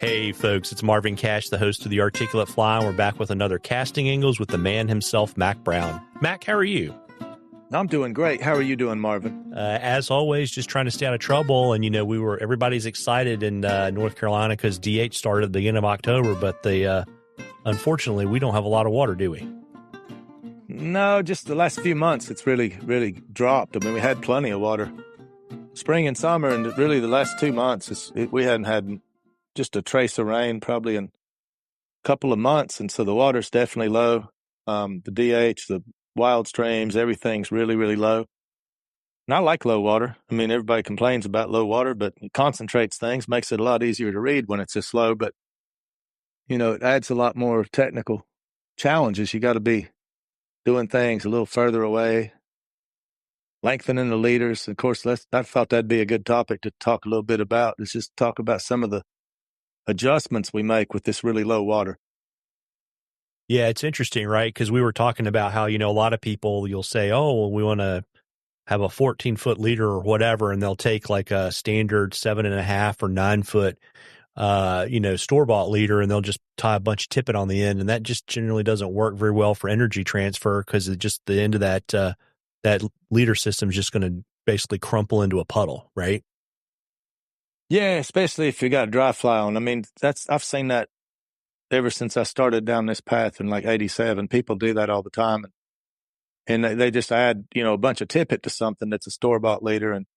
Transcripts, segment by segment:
Hey, folks, it's Marvin Cash, the host of The Articulate Fly, and we're back with another Casting Angles with the man himself, Mac Brown. Mac, how are you? I'm doing great. How are you doing, Marvin? As always, just trying to stay out of trouble. And, everybody's excited in North Carolina because DH started at the beginning of October, but unfortunately, we don't have a lot of water, do we? No, just the last few months, it's really dropped. I mean, we had plenty of water. Spring and summer, and really the last 2 months, we hadn't had just a trace of rain probably in a couple of months, and so the water's definitely low. The DH, the wild streams, everything's really low. And I like low water. I mean, everybody complains about low water, but it concentrates things, makes it a lot easier to read when it's this low. But, it adds a lot more technical challenges. You got to be doing things a little further away, lengthening the leaders. Of course, I thought that'd be a good topic to talk a little bit about. Let's just talk about some of the adjustments we make with this really low water. Yeah, it's interesting, right? Because we were talking about how, a lot of people, you'll say, oh, well, we want to have a 14-foot leader or whatever, and they'll take like a standard 7.5 or 9-foot, store-bought leader, and they'll just tie a bunch of tippet on the end. And that just generally doesn't work very well for energy transfer because just the end of that leader system is just going to basically crumple into a puddle, right? Yeah, especially if you got a dry fly on. I mean, I've seen that ever since I started down this path in like 87. People do that all the time. And they just add, a bunch of tippet to something that's a store-bought leader. And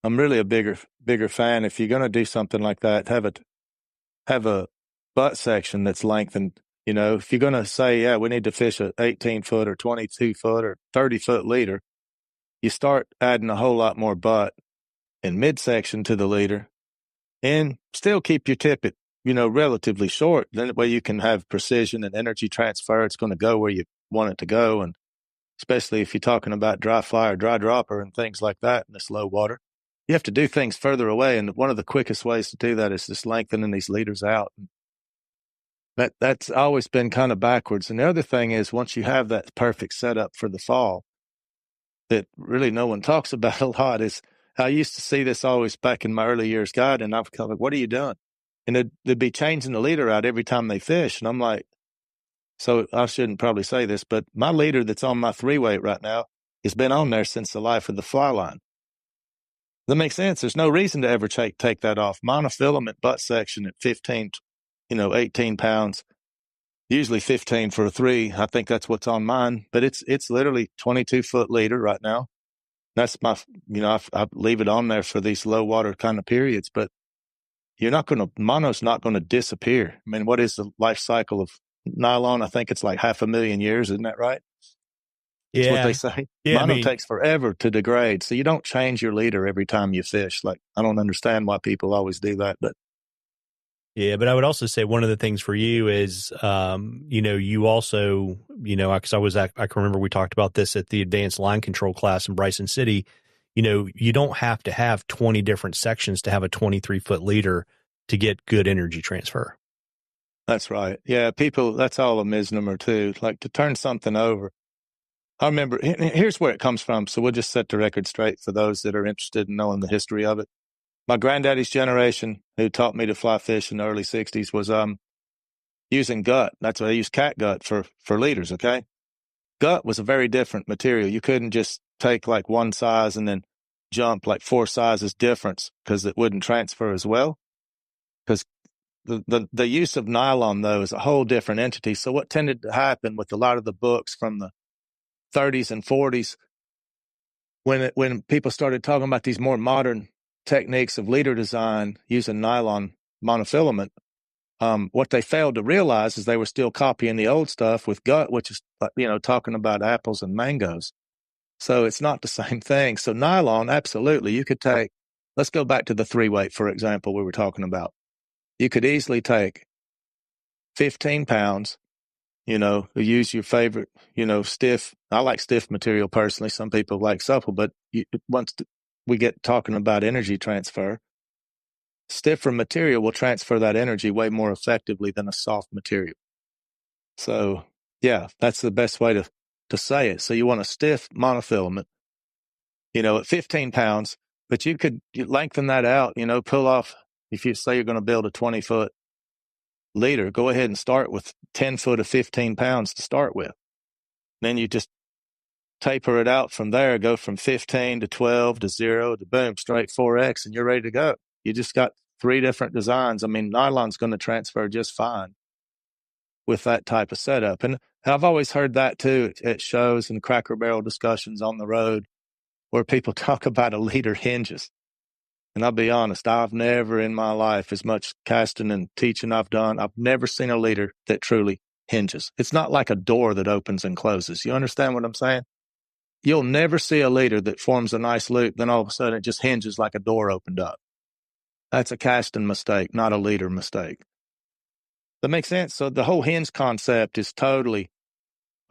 I'm really a bigger fan. If you're going to do something like that, have a butt section that's lengthened. If you're going to say, yeah, we need to fish a 18-foot or 22-foot or 30-foot leader, you start adding a whole lot more butt and midsection to the leader and still keep your tippet, relatively short. Then that way you can have precision and energy transfer. It's going to go where you want it to go. And especially if you're talking about dry fly or dry dropper and things like that in this low water, you have to do things further away. And one of the quickest ways to do that is just lengthening these leaders out. That's always been kind of backwards. And the other thing is, once you have that perfect setup for the fall that really no one talks about a lot, is I used to see this always back in my early years guiding, and I've kind of like, what are you doing? And they'd be changing the leader out every time they fish. And I'm like, so I shouldn't probably say this, but my leader that's on my 3-weight right now has been on there since the life of the fly line. That makes sense. There's no reason to ever take that off. Monofilament butt section at 15, 18 pounds, usually 15 for a 3. I think that's what's on mine, but it's literally 22-foot leader right now. That's my, I leave it on there for these low water kind of periods, but mono's not going to disappear. I mean, what is the life cycle of nylon? I think it's like 500,000 years. Isn't that right? That's what they say. Yeah, Mono takes forever to degrade. So you don't change your leader every time you fish. Like, I don't understand why people always do that, but. Yeah, but I would also say one of the things for you is, you also, because I can remember we talked about this at the advanced line control class in Bryson City. You don't have to have 20 different sections to have a 23-foot leader to get good energy transfer. That's right. Yeah, that's all a misnomer too. Like, to turn something over. I remember, here's where it comes from. So we'll just set the record straight for those that are interested in knowing the history of it. My granddaddy's generation, who taught me to fly fish in the early 60s, was using gut. That's why they used cat gut for leaders, okay? Gut was a very different material. You couldn't just take like one size and then jump like 4 sizes difference because it wouldn't transfer as well. Because the use of nylon, though, is a whole different entity. So what tended to happen with a lot of the books from the 30s and 40s, when people started talking about these more modern techniques of leader design using nylon monofilament, what they failed to realize is they were still copying the old stuff with gut, which is, talking about apples and mangoes. So it's not the same thing. So nylon, absolutely, you could take, let's go back to the 3-weight, for example, we were talking about. You could easily take 15 pounds, use your favorite, stiff. I like stiff material personally. Some people like supple, but once we get talking about energy transfer, stiffer material will transfer that energy way more effectively than a soft material. So, yeah, that's the best way to say it. So you want a stiff monofilament, at 15 pounds, but you could lengthen that out, pull off, if you say you're going to build a 20-foot leader, go ahead and start with 10 foot of 15 pounds to start with. Then you just taper it out from there, go from 15 to 12 to 0 to boom, straight 4X, and you're ready to go. You just got 3 different designs. I mean, nylon's going to transfer just fine with that type of setup. And I've always heard that too at shows and Cracker Barrel discussions on the road where people talk about a leader hinges. And I'll be honest, I've never in my life, as much casting and teaching I've done, I've never seen a leader that truly hinges. It's not like a door that opens and closes. You understand what I'm saying? You'll never see a leader that forms a nice loop, then all of a sudden it just hinges like a door opened up. That's a casting mistake, not a leader mistake. That makes sense? So the whole hinge concept is totally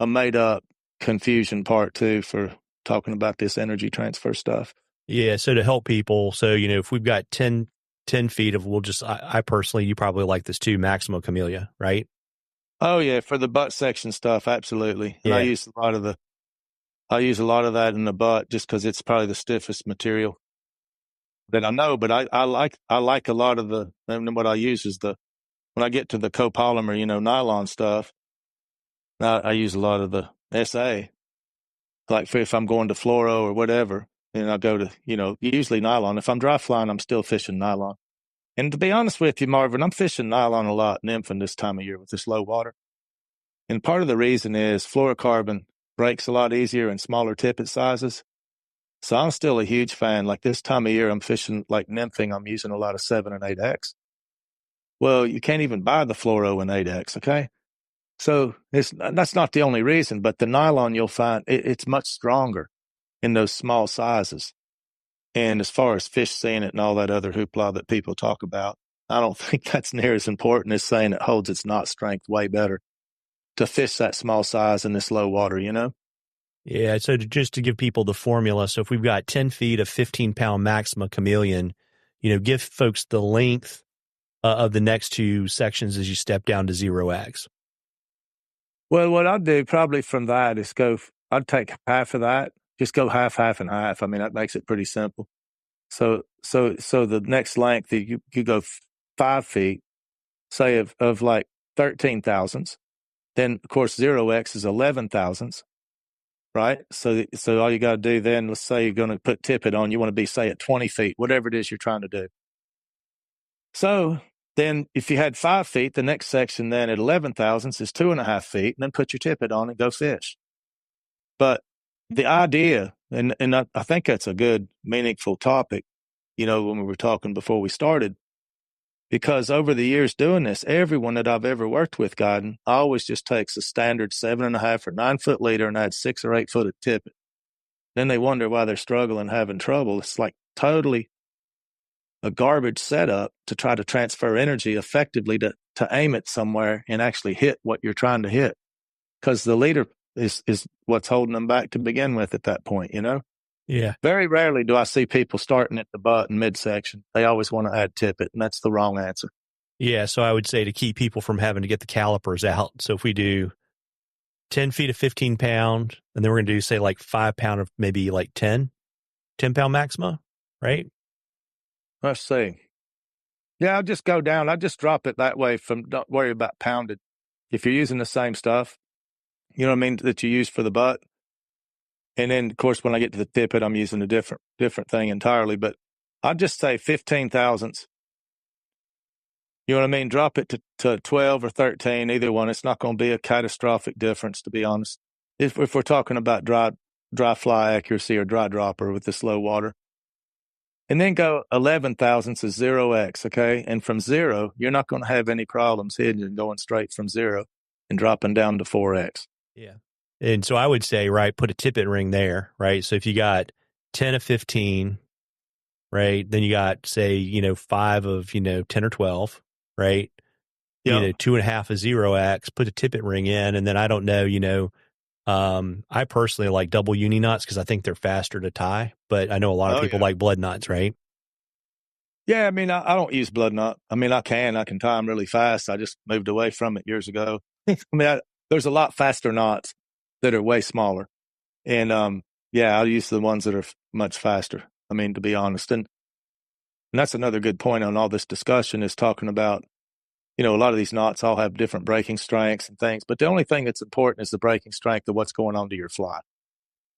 a made up confusion part too for talking about this energy transfer stuff. Yeah. So to help people, so, if we've got 10 feet of, I personally, you probably like this too, Maxima Chameleon, right? Oh yeah. For the butt section stuff. Absolutely. And Yeah. I use a lot of that in the butt just because it's probably the stiffest material that I know, but I like a lot of and what I use is when I get to the copolymer, nylon stuff, I use a lot of the SA, like if I'm going to fluoro or whatever, and I go to, usually nylon. If I'm dry flying, I'm still fishing nylon. And to be honest with you, Marvin, I'm fishing nylon a lot nymphing this time of year with this low water. And part of the reason is fluorocarbon breaks a lot easier in smaller tippet sizes. So I'm still a huge fan. Like this time of year, I'm fishing like nymphing. I'm using a lot of 7 and 8X. Well, you can't even buy the fluoro in 8X, okay? So that's not the only reason, but the nylon you'll find, it's much stronger in those small sizes. And as far as fish seeing it and all that other hoopla that people talk about, I don't think that's near as important as saying it holds its knot strength way better to fish that small size in this low water, Yeah. So just to give people the formula. So if we've got 10 feet of 15-pound Maxima Chameleon, give folks the length of the next 2 sections as you step down to 0X. Well, what I'd do probably from that is I'd take half of that, just go half, half, and half. I mean, that makes it pretty simple. So the next length, you go 5 feet, say of like 13 thousandths. Then, of course, 0X is 11 thousandths, right? So all you got to do then, let's say you're going to put tippet on, you want to be, say, at 20 feet, whatever it is you're trying to do. So then if you had 5 feet, the next section then at 11 thousandths is 2.5 feet, and then put your tippet on and go fish. But the idea, and I think that's a good, meaningful topic, when we were talking before we started, because over the years doing this, everyone that I've ever worked with guiding always just takes a standard 7.5 or 9 foot leader and adds 6 or 8 foot of tippet. Then they wonder why they're struggling, having trouble. It's like totally a garbage setup to try to transfer energy effectively to aim it somewhere and actually hit what you're trying to hit. Because the leader is what's holding them back to begin with at that point, Yeah. Very rarely do I see people starting at the butt and midsection. They always want to add tippet, and that's the wrong answer. Yeah. So I would say to keep people from having to get the calipers out. So if we do 10 feet of 15 pound, and then we're going to do, say, like 5 pound of maybe like 10-pound Maxima, right? Let's see. Yeah, I'll just go down. I'll just drop it that way don't worry about pounded. If you're using the same stuff, you know what I mean, that you use for the butt. And then, of course, when I get to the tippet, I'm using a different thing entirely. But I'd just say 15 thousandths. You know what I mean? Drop it to 12 or 13, either one. It's not going to be a catastrophic difference, to be honest. If we're talking about dry fly accuracy or dry dropper with this low water. And then go 11 thousandths is 0X, okay? And from 0, you're not going to have any problems hidden going straight from 0 and dropping down to 4X. Yeah. And so I would say, right, put a tippet ring there, right? So if you got 10 of 15, right, then you got, say, 5 of, 10 or 12, right? Yep. 2.5 of 0X, put a tippet ring in. And then I don't know, I personally like double uni knots because I think they're faster to tie, but I know a lot of people like blood knots, right? Yeah, I mean, I don't use blood knot. I mean, I can tie them really fast. I just moved away from it years ago. I mean, there's a lot faster knots that are way smaller. And, I'll use the ones that are much faster. I mean, to be honest. And that's another good point on all this discussion is talking about a lot of these knots all have different breaking strengths and things, but the only thing that's important is the breaking strength of what's going on to your fly.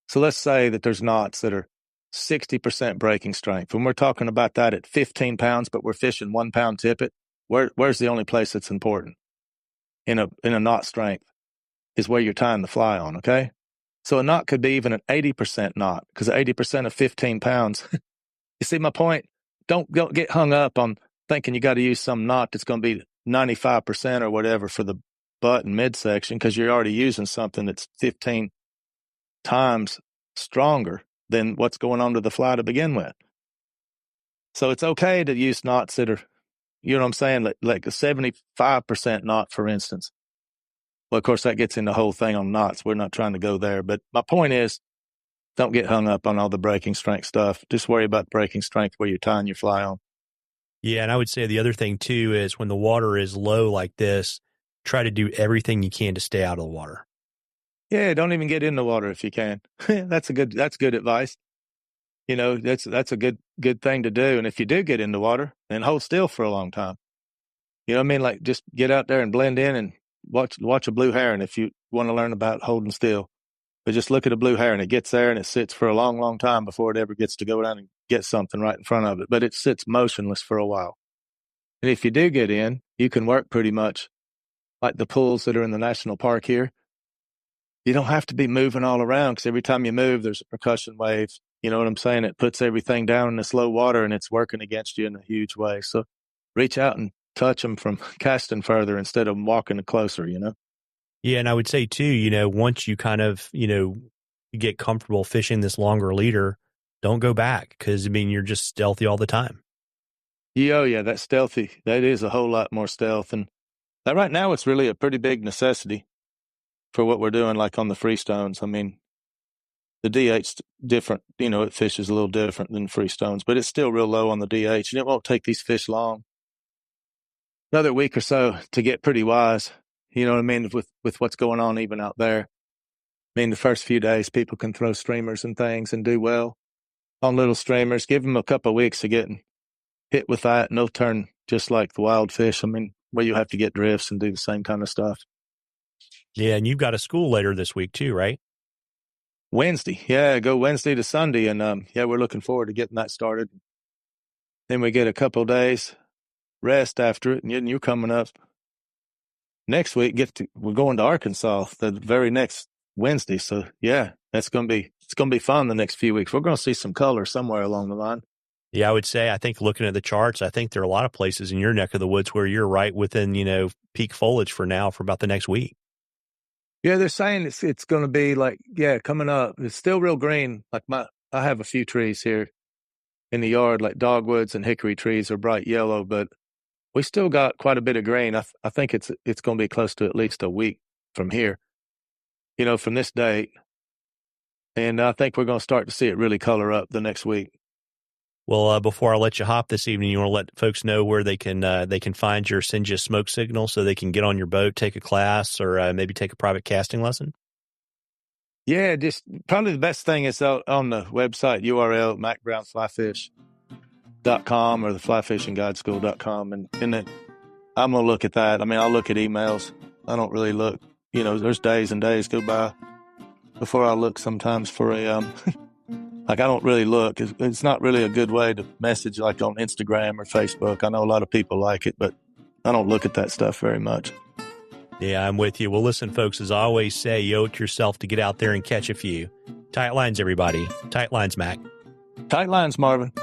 So let's say that there's knots that are 60% breaking strength. When we're talking about that at 15 pounds, but we're fishing 1 pound tippet, where's the only place that's important in a knot strength is where you're tying the fly on, okay? So a knot could be even an 80% knot, because 80% of 15 pounds, you see my point? Don't get hung up on thinking you got to use some knot that's going to be 95% or whatever for the butt and midsection, because you're already using something that's 15 times stronger than what's going on to the fly to begin with. So it's okay to use knots that are, you know what I'm saying, like a 75% knot, for instance. Well, of course, that gets in the whole thing on knots. We're not trying to go there. But my point is, don't get hung up on all the breaking strength stuff. Just worry about breaking strength where you're tying your fly on. Yeah, and I would say the other thing, too, is when the water is low like this, try to do everything you can to stay out of the water. Yeah, don't even get in the water if you can. That's good advice. That's a good thing to do. And if you do get in the water, then hold still for a long time. You know what I mean? Like, just get out there and blend in and watch a blue heron if you want to learn about holding still. But just look at a blue heron. It gets there and it sits for a long, long time before it ever gets to go down and get something right in front of it. But it sits motionless for a while. And if you do get in, you can work pretty much like the pools that are in the national park here. You don't have to be moving all around, because every time you move, there's a percussion wave. You know what I'm saying? It puts everything down in the slow water, and it's working against you in a huge way. So reach out and touch them from casting further instead of walking closer, Yeah, and I would say, too, once you kind of, you get comfortable fishing this longer leader, don't go back, because, you're just stealthy all the time. Yeah, that's stealthy. That is a whole lot more stealth. And right now, it's really a pretty big necessity for what we're doing, like on the freestones. The DH's different, it fishes a little different than freestones, but it's still real low on the DH, and it won't take these fish long, another week or so, to get pretty wise, you know what I mean, with what's going on even out there. The first few days, people can throw streamers and things and do well on little streamers. Give them a couple of weeks of getting hit with that, and they'll turn just like the wild fish. Where you have to get drifts and do the same kind of stuff. Yeah, and you've got a school later this week too, right? Wednesday. Yeah, go Wednesday to Sunday. And we're looking forward to getting that started. Then we get a couple of days rest after it, and you're coming up next week. We're going to Arkansas the very next Wednesday. So yeah, it's going to be fun the next few weeks. We're going to see some color somewhere along the line. Yeah, I would say, I think looking at the charts, I think there are a lot of places in your neck of the woods where you're right within, peak foliage for about the next week. Yeah, they're saying it's going to be like, coming up. It's still real green. Like I have a few trees here in the yard, like dogwoods and hickory trees are bright yellow, but we still got quite a bit of green. I think it's going to be close to at least a week from here, from this date. And I think we're going to start to see it really color up the next week. Well, before I let you hop this evening, you want to let folks know where they can find your send you a smoke signal so they can get on your boat, take a class, or maybe take a private casting lesson? Yeah, just probably the best thing is on the website URL, macbrownflyfish.com or the flyfishingguideschool.com. And then I'm going to look at that. I'll look at emails. I don't really look, there's days and days go by before I look sometimes for a, like, I don't really look. It's not really a good way to message like on Instagram or Facebook. I know a lot of people like it, but I don't look at that stuff very much. Yeah, I'm with you. Well, listen, folks, as I always say, you owe it to yourself to get out there and catch a few. Tight lines, everybody. Tight lines, Mac. Tight lines, Marvin.